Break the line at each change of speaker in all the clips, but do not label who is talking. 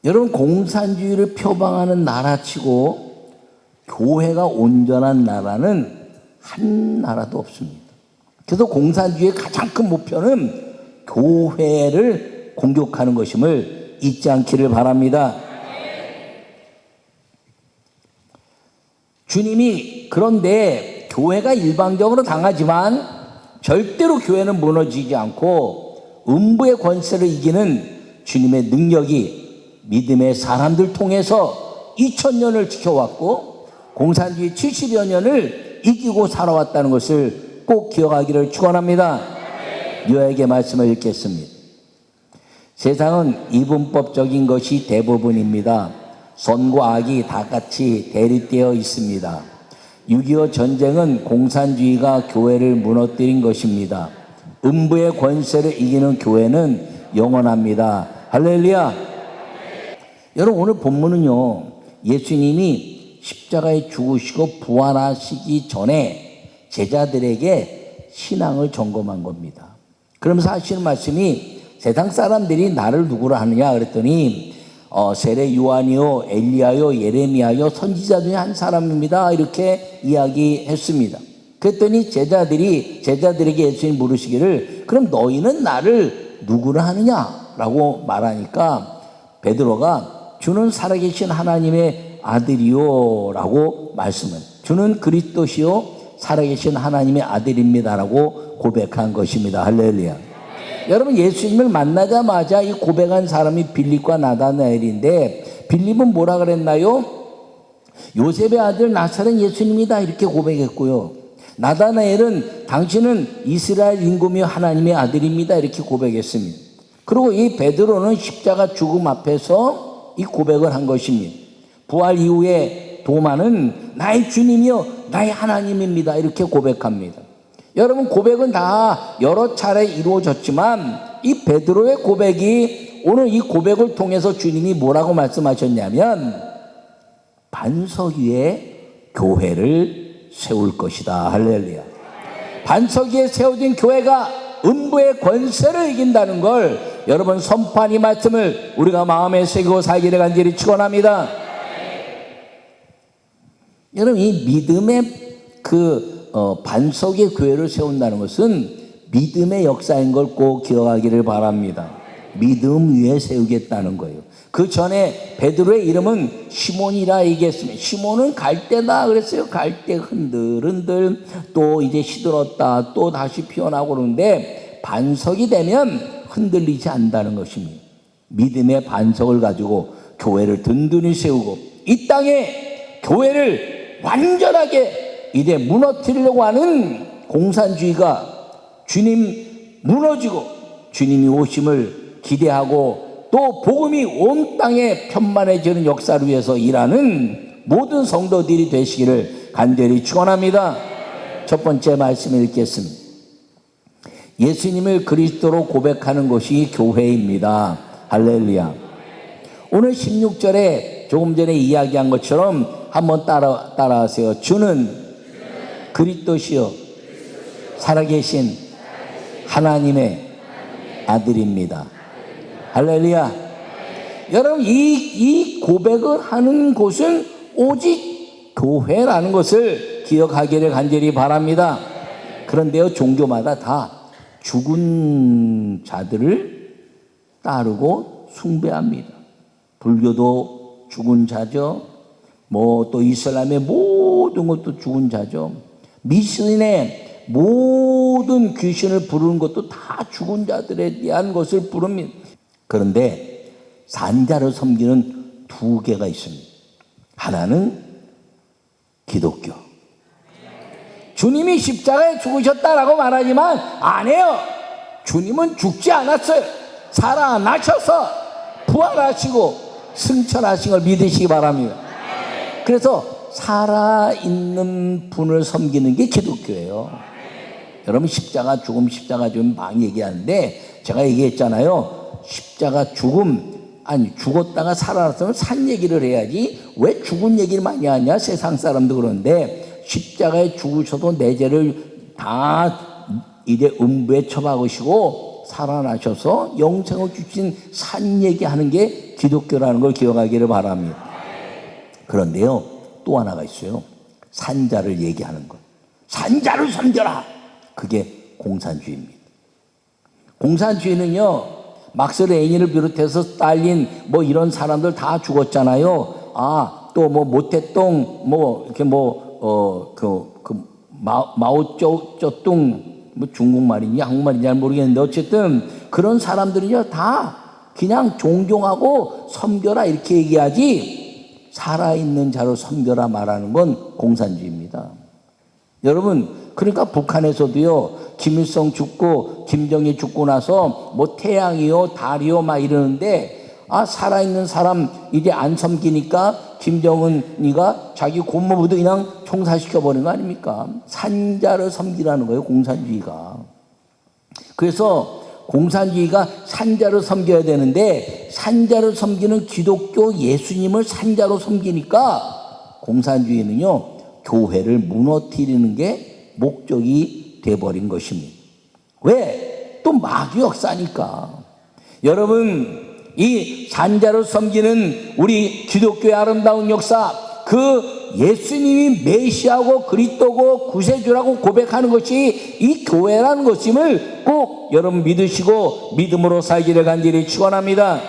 여러분, 공산주의를 표방하는 나라치고 교회가 온전한 나라는 한 나라도 없습니다. 그래서 공산주의의 가장 큰 목표는 교회를 공격하는 것임을 잊지 않기를 바랍니다. 주님이 그런데 교회가 일방적으로 당하지만 절대로 교회는 무너지지 않고 음부의 권세를 이기는 주님의 능력이 믿음의 사람들 통해서 2000년을 지켜왔고 공산주의 70여 년을 이기고 살아왔다는 것을 꼭 기억하기를 축원합니다. 요약의 말씀을 읽겠습니다. 세상은 이분법적인 것이 대부분입니다. 선과 악이 다 같이 대립되어 있습니다. 6.25 전쟁은 공산주의가 교회를 무너뜨린 것입니다. 음부의 권세를 이기는 교회는 영원합니다. 할렐루야. 여러분, 오늘 본문은요, 예수님이 십자가에 죽으시고 부활하시기 전에 제자들에게 신앙을 점검한 겁니다. 그러면서 하시는 말씀이 세상 사람들이 나를 누구라 하느냐 그랬더니 세례 요한이요, 엘리야요, 예레미야요, 선지자 중에 한 사람입니다. 이렇게 이야기했습니다. 그랬더니 제자들에게 예수님 물으시기를 그럼 너희는 나를 누구라 하느냐라고 말하니까 베드로가 주는 살아계신 하나님의 아들이요 라고 말씀을, 주는 그리스도시요 살아계신 하나님의 아들입니다라고 고백한 것입니다. 할렐루야. 여러분, 예수님을 만나자마자 이 고백한 사람이 빌립과 나다나엘인데, 빌립은 뭐라 그랬나요? 요셉의 아들 나사렛 예수님이다 이렇게 고백했고요. 나다나엘은 당신은 이스라엘 임금이요 하나님의 아들입니다 이렇게 고백했습니다. 그리고 이 베드로는 십자가 죽음 앞에서 이 고백을 한 것입니다. 부활 이후에 도마는 나의 주님이요 나의 하나님입니다 이렇게 고백합니다. 여러분, 고백은 다 여러 차례 이루어졌지만 이 베드로의 고백이, 오늘 이 고백을 통해서 주님이 뭐라고 말씀하셨냐면 반석 위에 교회를 세울 것이다. 할렐루야. 반석 위에 세워진 교회가 음부의 권세를 이긴다는 걸 여러분, 선포한 이 말씀을 우리가 마음에 새기고 살기를 간절히 축원합니다. 여러분, 이 믿음의 반석의 교회를 세운다는 것은 믿음의 역사인 걸 꼭 기억하기를 바랍니다. 믿음 위에 세우겠다는 거예요. 그 전에 베드로의 이름은 시몬이라 얘기했습니다. 시몬은 갈대다 그랬어요. 갈대 흔들흔들 또 이제 시들었다 또 다시 피어나고 그러는데 반석이 되면 흔들리지 않는다는 것입니다. 믿음의 반석을 가지고 교회를 든든히 세우고 이 땅에 교회를 완전하게 이제 무너뜨리려고 하는 공산주의가 주님 무너지고 주님이 오심을 기대하고 또 복음이 온 땅에 편만해지는 역사를 위해서 일하는 모든 성도들이 되시기를 간절히 축원합니다. 첫 번째 말씀을 읽겠습니다. 예수님을 그리스도로 고백하는 것이 교회입니다. 할렐루야. 오늘 16절에 조금 전에 이야기한 것처럼 한번 따라하세요. 주는 그리스도시요 살아계신 하나님의 아들입니다. 할렐루야. 여러분, 이 고백을 하는 곳은 오직 교회라는 것을 기억하기를 간절히 바랍니다. 그런데요, 종교마다 다 죽은 자들을 따르고 숭배합니다. 불교도 죽은 자죠. 또 이슬람의 모든 것도 죽은 자죠. 미신의 모든 귀신을 부르는 것도 다 죽은 자들에 대한 것을 부릅니다. 그런데 산자를 섬기는 두 개가 있습니다. 하나는 기독교. 주님이 십자가에 죽으셨다라고 말하지만 아니에요. 주님은 죽지 않았어요. 살아나셔서 부활하시고 승천하신 걸 믿으시기 바랍니다. 그래서 살아있는 분을 섬기는 게 기독교예요. 여러분, 십자가 죽음 막 얘기하는데 제가 얘기했잖아요. 십자가 죽음, 아니 죽었다가 살아났으면 산 얘기를 해야지 왜 죽은 얘기를 많이 하냐 세상 사람도. 그런데 십자가에 죽으셔도 내 죄를 다 이제 음부에 처박으시고 살아나셔서 영생을 주신 산 얘기하는 게 기독교라는 걸 기억하기를 바랍니다. 그런데요, 또 하나가 있어요. 산자를 얘기하는 것. 산자를 섬겨라. 그게 공산주의입니다. 공산주의는요, 막스 레닌을 비롯해서 스탈린 뭐 이런 사람들 다 죽었잖아요. 또 뭐 모태똥 뭐 이렇게 마오쩌둥 뭐 중국말인지 한국말인지 잘 모르겠는데 어쨌든 그런 사람들은요 다 그냥 존경하고 섬겨라 이렇게 얘기하지, 살아있는 자로 섬겨라 말하는 건 공산주의입니다. 여러분, 그러니까 북한에서도요, 김일성 죽고 김정일 죽고 나서 뭐 태양이요 달이요 막 이러는데, 살아있는 사람 이제 안 섬기니까 김정은이가 자기 고모부도 그냥 총살시켜버린 거 아닙니까? 산자를 섬기라는 거예요, 공산주의가. 그래서 공산주의가 산자를 섬겨야 되는데, 산자를 섬기는 기독교 예수님을 산자로 섬기니까 공산주의는요, 교회를 무너뜨리는 게 목적이 돼버린 것입니다. 왜? 또 마귀 역사니까. 여러분, 이 산자를 섬기는 우리 기독교의 아름다운 역사, 그 예수님이 메시아고 그리스도고 구세주라고 고백하는 것이 이 교회라는 것임을 꼭 여러분 믿으시고 믿음으로 살기를 간절히 축원합니다.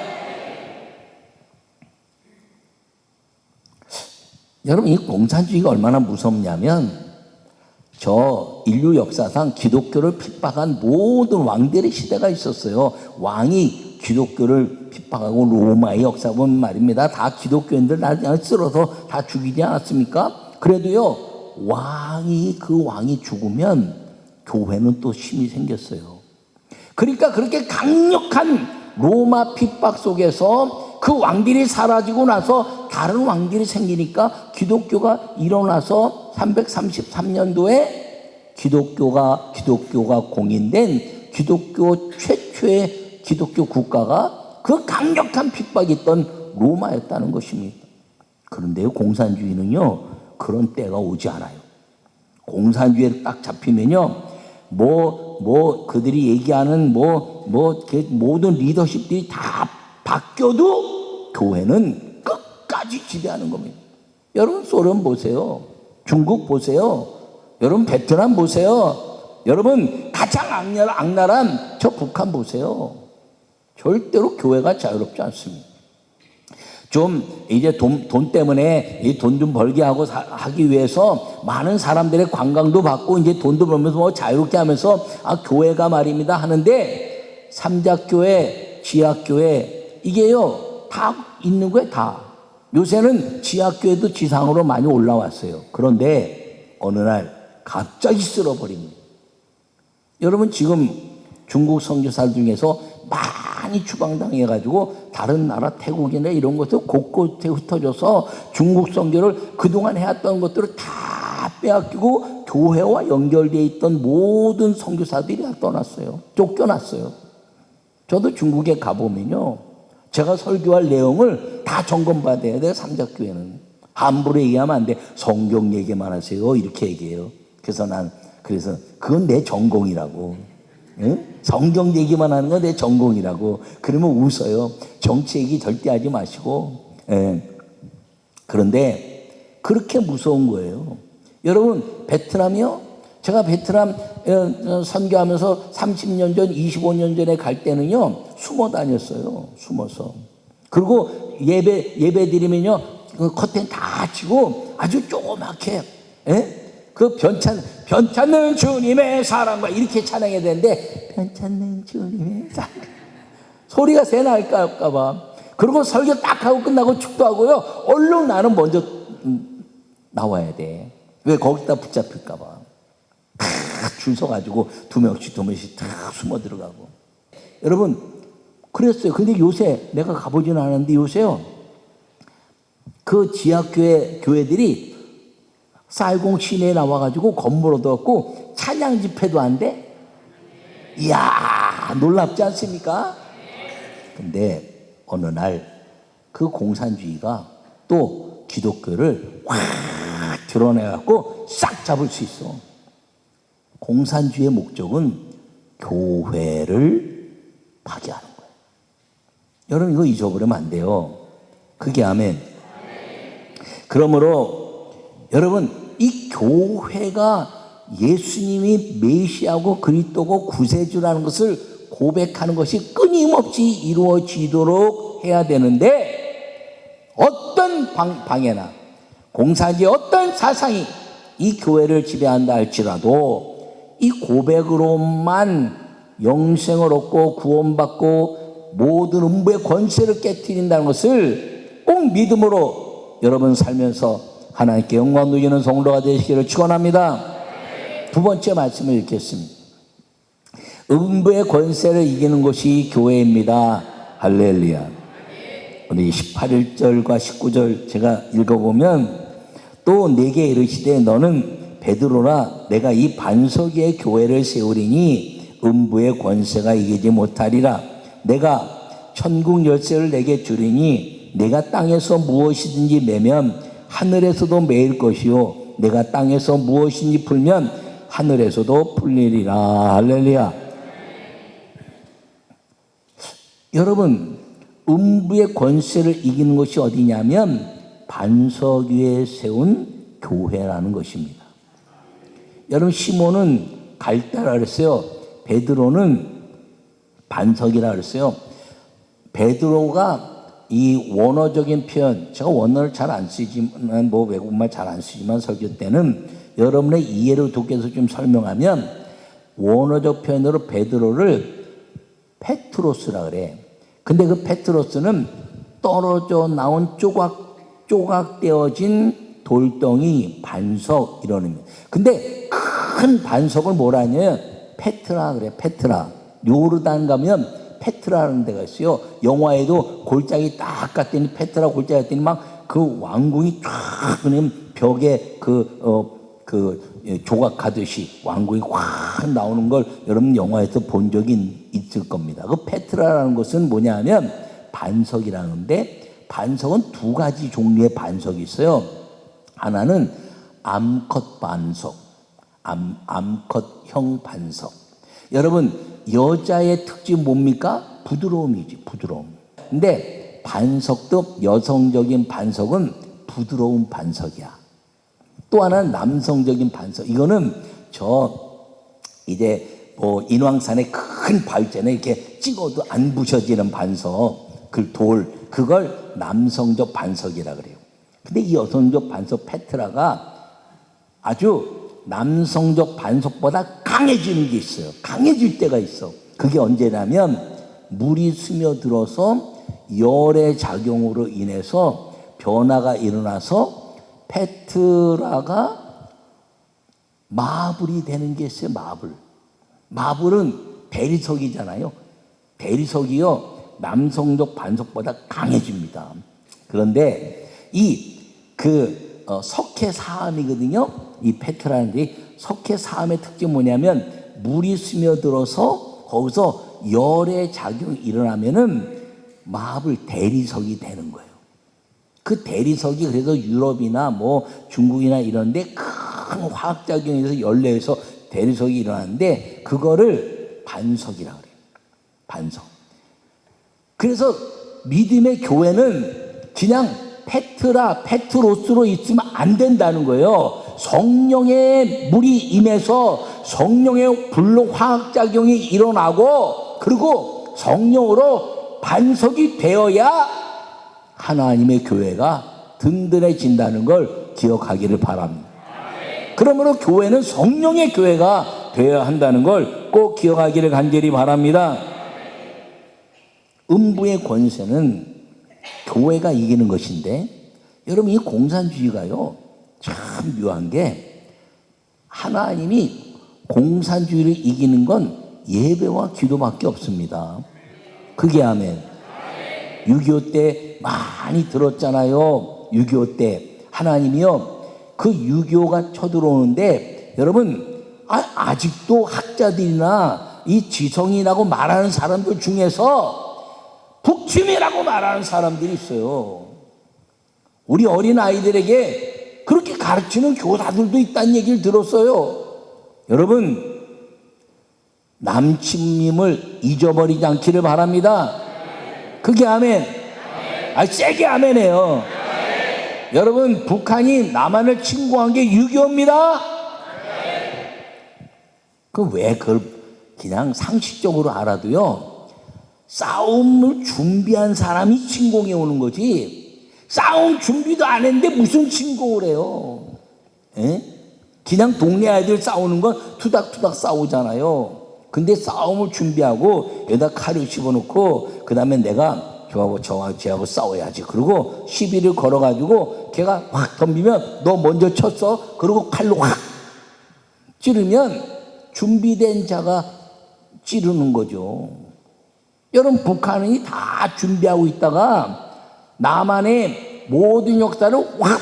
여러분, 이 공산주의가 얼마나 무섭냐면, 저 인류 역사상 기독교를 핍박한 모든 왕들의 시대가 있었어요. 왕이 기독교를 핍박하고, 로마의 역사 보면 말입니다, 다 기독교인들 나중에 쓸어서 다 죽이지 않았습니까? 그래도요, 그 왕이 죽으면 교회는 또 힘이 생겼어요. 그러니까 그렇게 강력한 로마 핍박 속에서 그 왕들이 사라지고 나서 다른 왕들이 생기니까 기독교가 일어나서 333년도에 기독교가 공인된 기독교 최초의 기독교 국가가 그 강력한 핍박이 있던 로마였다는 것입니다. 그런데요, 공산주의는요, 그런 때가 오지 않아요. 공산주의에 딱 잡히면요, 그들이 얘기하는 모든 리더십들이 다 바뀌어도 교회는 끝까지 지배하는 겁니다. 여러분, 소련 보세요. 중국 보세요. 여러분, 베트남 보세요. 여러분, 가장 악랄한 저 북한 보세요. 절대로 교회가 자유롭지 않습니다. 좀 이제 돈 때문에 이 돈 좀 벌게 하기 위해서 많은 사람들의 관광도 받고 이제 돈도 벌면서 자유롭게 하면서 교회가 말입니다 하는데, 삼자교회, 지하교회 이게요 다 있는 거예요. 다. 요새는 지하교회도 지상으로 많이 올라왔어요. 그런데 어느 날 갑자기 쓸어버립니다. 여러분, 지금 중국 선교사들 중에서 많이 추방당해가지고 다른 나라 태국이나 이런 것들 곳곳에 흩어져서 중국 선교를 그동안 해왔던 것들을 다 빼앗기고 교회와 연결되어 있던 모든 선교사들이 다 떠났어요. 쫓겨났어요. 저도 중국에 가보면요, 제가 설교할 내용을 다 점검받아야 돼요. 삼자교회는 함부로 얘기하면 안 돼. 성경 얘기만 하세요 이렇게 얘기해요. 그래서 그건 내 전공이라고. 응? 성경 얘기만 하는 건 내 전공이라고. 그러면 웃어요. 정치 얘기 절대 하지 마시고. 그런데 그렇게 무서운 거예요. 여러분, 베트남이요? 제가 베트남 선교하면서 30년 전, 25년 전에 갈 때는요, 숨어 다녔어요. 숨어서. 그리고 예배 드리면요, 그 커튼 다 치고 아주 조그맣게, 그 변찮는 주님의 사랑과 이렇게 찬양해야 되는데, 변찮는 주님의 사랑. 소리가 새 날까봐. 그리고 설교 딱 하고 끝나고 축도하고요, 얼른 나는 먼저 나와야 돼. 왜? 거기다 붙잡힐까봐. 줄 서가지고 두 명씩 다 숨어 들어가고. 여러분, 그랬어요. 근데 요새 내가 가보지는 않았는데 요새요, 그 지하교회들이 쌀공 시내에 나와가지고 건물 얻어갖고 찬양 집회도 안 돼? 이야, 놀랍지 않습니까? 근데 어느 날 그 공산주의가 또 기독교를 확 드러내갖고 싹 잡을 수 있어. 공산주의의 목적은 교회를 파괴하는 거예요. 여러분 이거 잊어버리면 안 돼요. 그게 아멘. 그러므로 여러분 이 교회가 예수님이 메시아고 그리스도고 구세주라는 것을 고백하는 것이 끊임없이 이루어지도록 해야 되는데 어떤 방해나 공산주의 어떤 사상이 이 교회를 지배한다 할지라도 이 고백으로만 영생을 얻고 구원받고 모든 음부의 권세를 깨뜨린다는 것을 꼭 믿음으로 여러분 살면서 하나님께 영광 누리는 성도가 되시기를 축원합니다. 두 번째 말씀을 읽겠습니다. 음부의 권세를 이기는 것이 교회입니다. 할렐루야. 우리 18절과 19절 제가 읽어보면 또 내게 이르시되 너는 베드로라 내가 이 반석 위에 교회를 세우리니 음부의 권세가 이기지 못하리라. 내가 천국 열쇠를 내게 주리니 내가 땅에서 무엇이든지 매면 하늘에서도 매일 것이요 내가 땅에서 무엇이든지 풀면 하늘에서도 풀리리라. 할렐루야. 여러분 음부의 권세를 이기는 것이 어디냐면 반석 위에 세운 교회라는 것입니다. 여러분 시몬은 갈대라 그랬어요. 베드로는 반석이라 그랬어요. 베드로가 이 원어적인 표현, 제가 원어를 잘 안 쓰지만 뭐 외국말 잘 안 쓰지만 설교 때는 여러분의 이해를 돕기 위해서 좀 설명하면 원어적 표현으로 베드로를 페트로스라 그래. 근데 그 페트로스는 떨어져 나온 조각되어진 돌덩이, 반석 이런 의미. 근데 큰 반석을 뭐라 하냐면 페트라 그래. 페트라. 요르단 가면 페트라라는 데가 있어요. 영화에도 골짜기 딱 갔더니 페트라 골짜기 갔더니 막 그 왕궁이 쫙 그냥 벽에 조각하듯이 왕궁이 확 나오는 걸 여러분 영화에서 본 적이 있을 겁니다. 그 페트라라는 것은 뭐냐 하면 반석이라는데 반석은 두 가지 종류의 반석이 있어요. 하나는 암컷 반석, 암컷형 반석. 여러분 여자의 특징 뭡니까? 부드러움이지, 부드러움. 근데 반석도 여성적인 반석은 부드러운 반석이야. 또 하나는 남성적인 반석. 이거는 이제 뭐 인왕산에 큰 바위잖아요. 이렇게 찍어도 안 부셔지는 반석, 그 돌, 그걸 남성적 반석이라 그래요. 근데 이 여성적 반석 페트라가 아주 남성적 반석보다 강해지는 게 있어요. 강해질 때가 있어. 그게 언제냐면 물이 스며들어서 열의 작용으로 인해서 변화가 일어나서 페트라가 마블이 되는 게 있어요. 마블은 대리석이잖아요. 대리석이요 남성적 반석보다 강해집니다. 그런데 석회사암이거든요. 이 페트라는 게 석회사암의 특징이 뭐냐면 물이 스며들어서 거기서 열의 작용이 일어나면은 마블 대리석이 되는 거예요. 그 대리석이 그래서 유럽이나 뭐 중국이나 이런데 큰 화학작용에서 연례에서 대리석이 일어나는데 그거를 반석이라고 그래요. 반석. 그래서 믿음의 교회는 그냥 페트로스로 있으면 안 된다는 거예요. 성령의 물이 임해서 성령의 불로 화학작용이 일어나고 그리고 성령으로 반석이 되어야 하나님의 교회가 든든해진다는 걸 기억하기를 바랍니다. 그러므로 교회는 성령의 교회가 되어야 한다는 걸 꼭 기억하기를 간절히 바랍니다. 음부의 권세는 교회가 이기는 것인데 여러분 이 공산주의가요 참 묘한 게 하나님이 공산주의를 이기는 건 예배와 기도밖에 없습니다. 그게 아멘. 6.25 때 많이 들었잖아요. 6.25 때 하나님이요 그 6.25가 쳐들어오는데 여러분 아직도 학자들이나 이 지성이라고 말하는 사람들 중에서 북침이라고 말하는 사람들이 있어요. 우리 어린 아이들에게 그렇게 가르치는 교사들도 있다는 얘기를 들었어요. 여러분 남친님을 잊어버리지 않기를 바랍니다. 그게 아멘. 아, 세게 아멘해요. 여러분, 북한이 남한을 침공한 게 6.25입니다. 왜 그걸 그냥 상식적으로 알아도요, 싸움을 준비한 사람이 침공해 오는 거지, 싸움 준비도 안 했는데 무슨 침공을 해요? 에? 그냥 동네 아이들 싸우는 건 투닥투닥 싸우잖아요. 근데 싸움을 준비하고 여기다 칼을 집어넣고 그 다음에 내가 쟤하고 싸워야지. 그리고 시비를 걸어가지고 걔가 확 덤비면 너 먼저 쳤어. 그리고 칼로 확 찌르면 준비된 자가 찌르는 거죠. 여러분, 북한이 다 준비하고 있다가 남한의 모든 역사를 확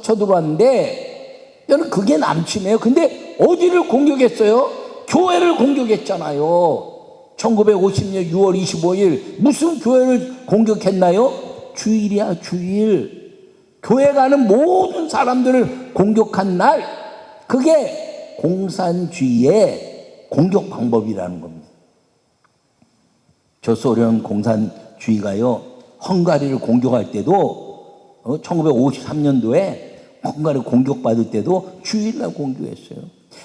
쳐들어왔는데, 여러분, 그게 남침이에요. 근데 어디를 공격했어요? 교회를 공격했잖아요. 1950년 6월 25일 무슨 교회를 공격했나요? 주일이야, 주일. 교회 가는 모든 사람들을 공격한 날, 그게 공산주의의 공격 방법이라는 겁니다. 저 소련 공산주의가요, 헝가리를 공격할 때도 1953년도에 헝가리 공격받을 때도 주일날 공격했어요.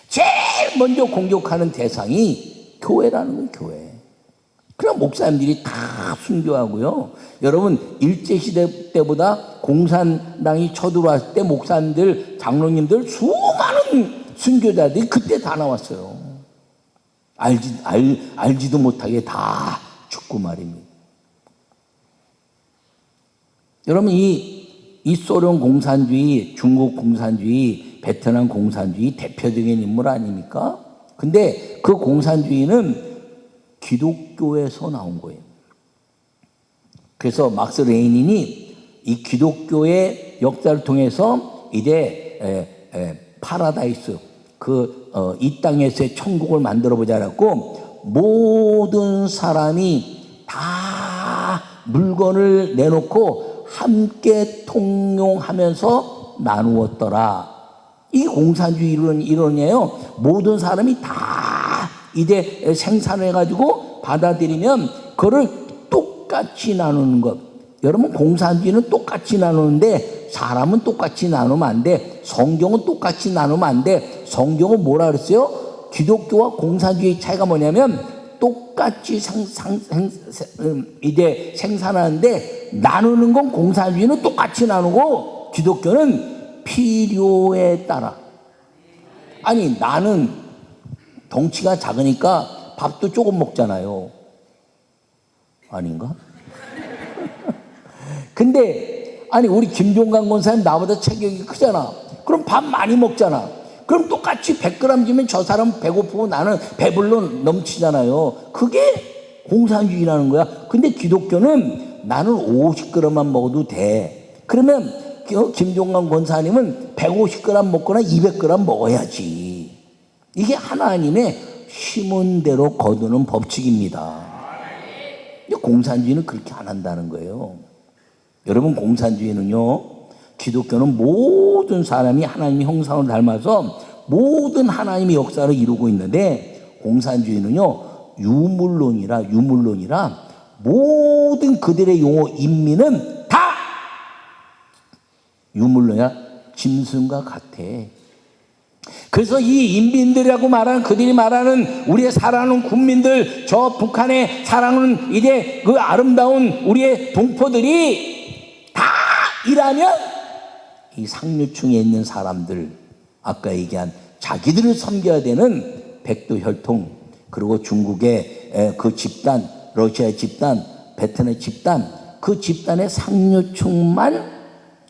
제일 먼저 공격하는 대상이 교회라는 거예요, 교회. 그럼 목사님들이 다 순교하고요. 여러분, 일제시대 때보다 공산당이 쳐들어왔을 때 목사님들, 장로님들 수많은 순교자들이 그때 다 나왔어요. 알지도 못하게 다 죽고 말입니다. 여러분, 이 소련 공산주의, 중국 공산주의, 베트남 공산주의 대표적인 인물 아닙니까? 근데 그 공산주의는 기독교에서 나온 거예요. 그래서 막스 레닌이 이 기독교의 역사를 통해서 이제 파라다이스, 이 땅에서의 천국을 만들어 보자라고 모든 사람이 다 물건을 내놓고 함께 통용하면서 나누었더라. 이 공산주의 이론이에요. 모든 사람이 다 이제 생산해가지고 받아들이면 그거를 똑같이 나누는 것. 여러분, 공산주의는 똑같이 나누는데 사람은 똑같이 나누면 안 돼. 성경은 똑같이 나누면 안 돼. 성경은 뭐라 그랬어요? 기독교와 공산주의 차이가 뭐냐면 똑같이 이제 생산하는데 나누는 건 공산주의는 똑같이 나누고 기독교는 필요에 따라. 아니, 나는 덩치가 작으니까 밥도 조금 먹잖아요. 아닌가? 근데 아니, 우리 김종관 권사님 나보다 체격이 크잖아. 그럼 밥 많이 먹잖아. 그럼 똑같이 100g 주면 저 사람 배고프고 나는 배불러 넘치잖아요. 그게 공산주의라는 거야. 근데 기독교는 나는 50g만 먹어도 돼. 그러면 김종관 권사님은 150g 먹거나 200g 먹어야지. 이게 하나님의 심은 대로 거두는 법칙입니다. 공산주의는 그렇게 안 한다는 거예요. 여러분, 공산주의는요, 기독교는 모든 사람이 하나님의 형상을 닮아서 모든 하나님의 역사를 이루고 있는데, 공산주의는요, 유물론이라 모든 그들의 용어 인민은 다 유물론이라 짐승과 같아. 그래서 이 인민들이라고 말하는, 그들이 말하는 우리의 사랑하는 국민들, 저 북한에 사랑하는 이제 그 아름다운 우리의 동포들이 다 일하면 이 상류층에 있는 사람들, 아까 얘기한 자기들을 섬겨야 되는 백두 혈통, 그리고 중국의 그 집단, 러시아의 집단, 베트남의 집단, 그 집단의 상류층만,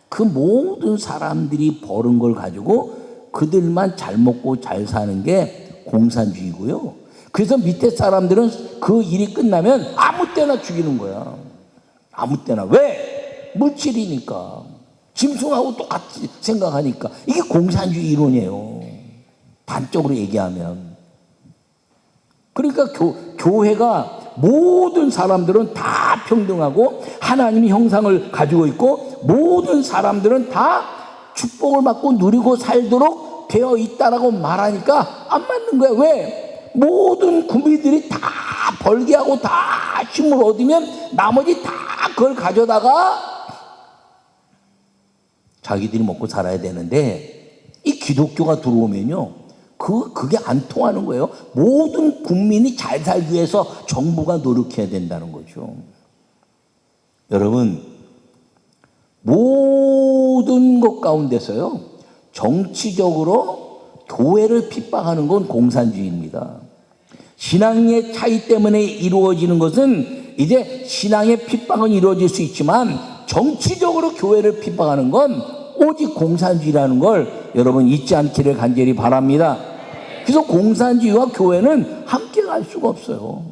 그 모든 사람들이 버는 걸 가지고 그들만 잘 먹고 잘 사는 게 공산주의고요. 그래서 밑에 사람들은 그 일이 끝나면 아무 때나 죽이는 거야. 아무 때나. 왜? 물질이니까. 짐승하고 똑같이 생각하니까. 이게 공산주의 이론이에요. 단적으로 얘기하면. 그러니까 교회가 모든 사람들은 다 평등하고 하나님의 형상을 가지고 있고 모든 사람들은 다 축복을 받고 누리고 살도록 되어 있다라고 말하니까 안 맞는 거야. 왜? 모든 구미들이 다 벌게 하고 다 힘을 얻으면 나머지 다 그걸 가져다가 자기들이 먹고 살아야 되는데, 이 기독교가 들어오면요, 그게 안 통하는 거예요. 모든 국민이 잘 살기 위해서 정부가 노력해야 된다는 거죠. 여러분, 모든 것 가운데서요, 정치적으로 교회를 핍박하는 건 공산주의입니다. 신앙의 차이 때문에 이루어지는 것은, 이제 신앙의 핍박은 이루어질 수 있지만 정치적으로 교회를 핍박하는 건 오직 공산주의라는 걸 여러분 잊지 않기를 간절히 바랍니다. 그래서 공산주의와 교회는 함께 갈 수가 없어요.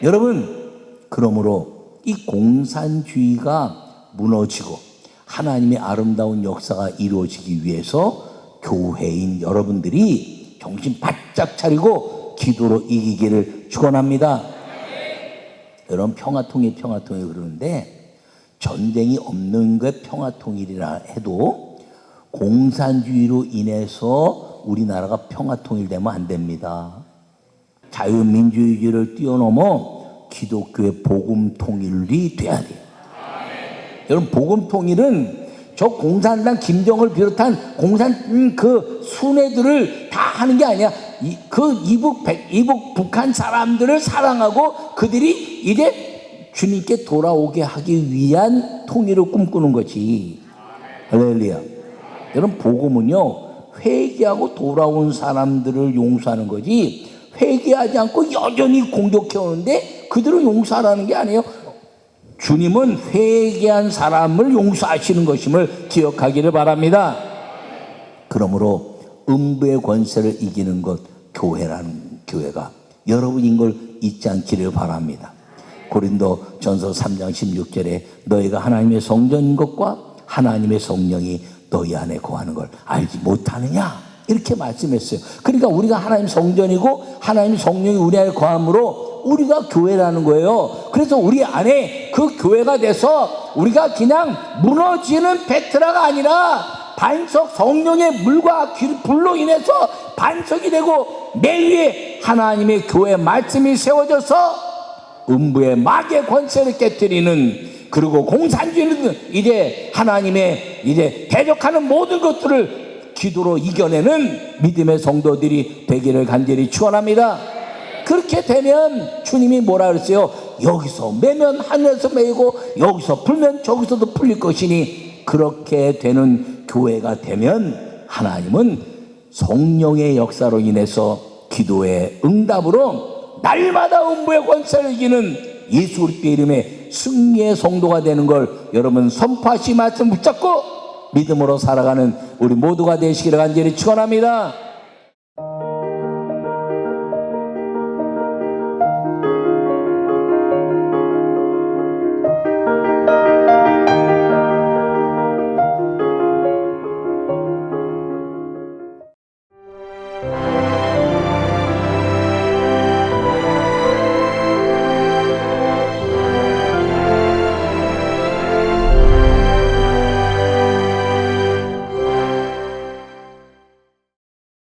여러분, 그러므로 이 공산주의가 무너지고 하나님의 아름다운 역사가 이루어지기 위해서 교회인 여러분들이 정신 바짝 차리고 기도로 이기기를 축원합니다. 여러분, 평화통일 그러는데, 전쟁이 없는 게 평화통일이라 해도 공산주의로 인해서 우리나라가 평화통일되면 안 됩니다. 자유민주주의를 뛰어넘어 기독교의 복음통일이 돼야 돼요. 여러분, 복음통일은 저 공산당 김정을 비롯한 공산 그 순회들을 다 하는 게 아니야. 이북 북한 사람들을 사랑하고 그들이 이제 주님께 돌아오게 하기 위한 통일을 꿈꾸는 거지. 할렐루야. 여러분, 복음은요, 회개하고 돌아온 사람들을 용서하는 거지, 회개하지 않고 여전히 공격해 오는데 그들을 용서하라는 게 아니에요. 주님은 회개한 사람을 용서하시는 것임을 기억하기를 바랍니다. 그러므로 음부의 권세를 이기는 것, 교회가 여러분인 걸 잊지 않기를 바랍니다. 고린도전서 3장 16절에 너희가 하나님의 성전인 것과 하나님의 성령이 너희 안에 거하는 걸 알지 못하느냐, 이렇게 말씀했어요. 그러니까 우리가 하나님 성전이고 하나님 성령이 우리 안에 거함으로 우리가 교회라는 거예요. 그래서 우리 안에 그 교회가 돼서 우리가 그냥 무너지는 베트라가 아니라 반석, 성령의 물과 불로 인해서 반석이 되고 내 위에 하나님의 교회 말씀이 세워져서 음부의 마귀의 권세를 깨뜨리는, 그리고 공산주의는 이제 하나님의 이제 대적하는 모든 것들을 기도로 이겨내는 믿음의 성도들이 되기를 간절히 축원합니다. 그렇게 되면 주님이 뭐라 그랬어요? 여기서 매면 하늘에서 매이고 여기서 풀면 저기서도 풀릴 것이니, 그렇게 되는 교회가 되면 하나님은 성령의 역사로 인해서 기도의 응답으로 날마다 음부의 권세를 이기는 예수 그리스도의 이름에 승리의 성도가 되는 걸 여러분 선포하시 말씀 붙잡고 믿음으로 살아가는 우리 모두가 되시기를 간절히 축원합니다.